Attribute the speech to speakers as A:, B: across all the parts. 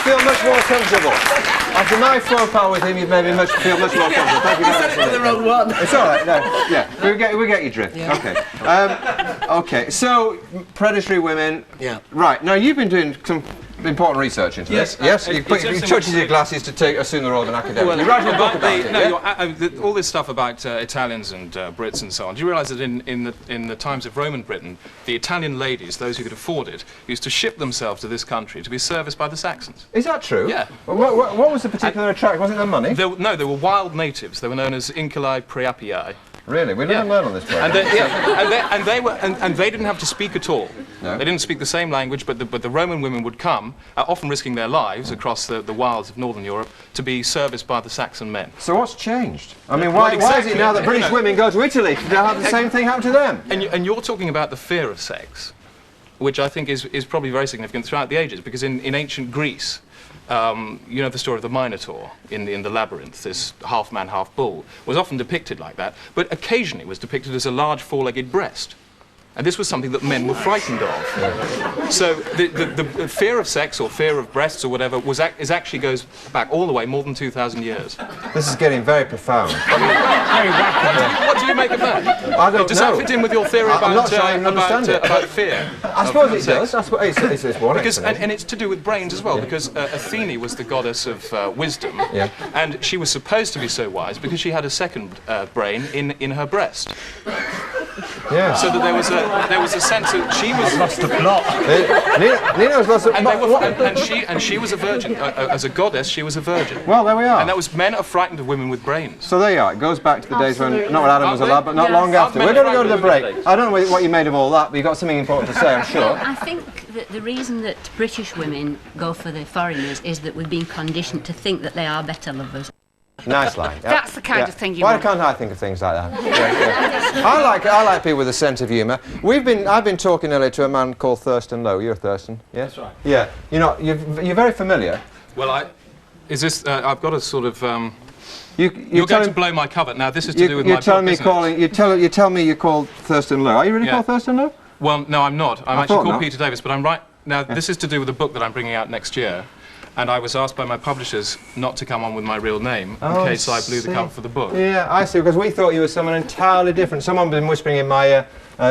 A: feel much more comfortable. After my faux pas with him, you've made me feel much more comfortable. Thank you very much.
B: You said it to the wrong one.
A: It's all right. No, yeah, we get your drift.
B: Yeah.
A: Okay. Okay. So predatory women.
B: Yeah.
A: Right. Now you've been doing some important research into this. Yes. You touches your glasses to assume the role of an academic.
C: Well,
A: you're writing a book about it.
C: all this stuff about Italians and Brits and so on. Do you realise that in the times of Roman Britain, the Italian ladies, those who could afford it, used to ship themselves to this country to be serviced by the Saxons?
A: Is that true?
C: Yeah.
A: What was the particular attraction? Was it their money?
C: No, they were wild natives. They were known as Inculae Preapii.
A: Really? We didn't learn on this program.
C: And they didn't have to speak at all.
A: No.
C: They didn't speak the same language, but the Roman women would come, often risking their lives across the wilds of northern Europe, to be serviced by the Saxon men.
A: So what's changed? I mean, why is it now that British women go to Italy to have the same thing happen to them?
C: And you're talking about the fear of sex, which I think is probably very significant throughout the ages, because in ancient Greece, you know the story of the Minotaur in the labyrinth, this half man, half bull, was often depicted like that, but occasionally was depicted as a large four-legged breast. And this was something that men were frightened of. Yeah. So the fear of sex or fear of breasts or whatever actually goes back all the way more than 2,000 years.
A: This is getting very profound.
C: What do you make of that?
A: I don't know.
C: Does that fit in with your theory about fear?
A: I suppose it does. That's what it's one explanation.
C: And it's to do with brains as well, because Athene was the goddess of wisdom, and she was supposed to be so wise because she had a second brain in her breast.
A: Yeah.
C: So that there was a sense that she was
B: Lost the plot.
A: Nina's lost the
C: plot. And she was a virgin. As a goddess, she was a virgin.
A: Well, there we are.
C: And that was men are frightened of women with brains.
A: So there you are. It goes back to the days when not when Adam was a lad, but not long after. We're going to go to the break. I don't know what you made of all that, but you've got something important to say, I'm sure.
D: I think that the reason that British women go for the foreigners is that we've been conditioned to think that they are better lovers.
A: Nice line.
E: That's the kind of thing you
A: Why
E: want.
A: can't I think of things like that? I like people with a sense of humour. I've been talking earlier to a man called Thurston Lowe. You're Thurston, yes?
C: That's right.
A: Yeah. You're very familiar.
C: Well, I've got a sort of.
A: You're
C: going to blow my cover. Now, this is to do with my book,
A: You tell me you're called Thurston Lowe. Are you really called Thurston Lowe?
C: Well, no, I'm not. I'm actually called Peter Davis, but I'm right now. This is to do with a book that I'm bringing out next year. And I was asked by my publishers not to come on with my real name in case I blew the cover for the book.
A: Yeah, I see, because we thought you were someone entirely different. Someone's been whispering in my ear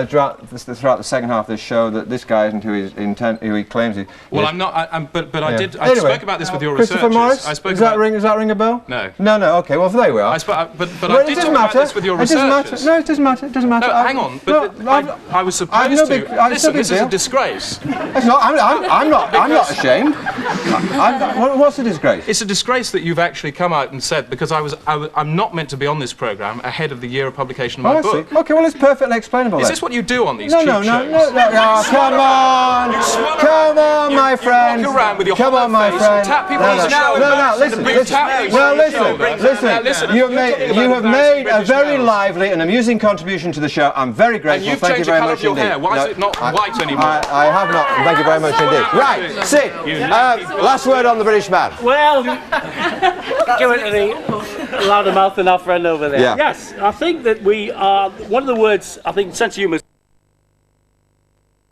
A: throughout the second half of this show that this guy isn't who he claims he is.
C: Well, I'm not, I spoke about this with your
A: Christopher
C: researchers.
A: Morris? Does that ring a bell?
C: No.
A: No, okay, well, there we are.
C: I did talk about this with your researchers.
A: No, it doesn't matter.
C: No, hang on, I was supposed to. Listen, this is a disgrace.
A: It's not, I'm not ashamed. What's the disgrace?
C: It's a disgrace that you've actually come out and said, because I'm not meant to be on this programme ahead of the year of publication of my book.
A: Okay, well, it's perfectly explainable.
C: Is this what you do on these
A: No,
C: cheap shows?
A: No, come on, my friend.
C: You walk around with your
A: come on, my friend.
C: Tap people on the shoulder.
A: Listen. You have made a very lively and amusing contribution to the show. I'm very grateful.
C: And you've
A: Thank you
C: changed
A: very
C: the colour
A: much
C: of your
A: indeed.
C: hair. Why is it not white anymore?
A: I have not. Thank you very much indeed. Right, Sid. Last word on the British man.
F: Well, give it to the louder mouth than our friend over there.
A: Yeah.
F: Yes, I think that we are, one of the words, I think sense of humour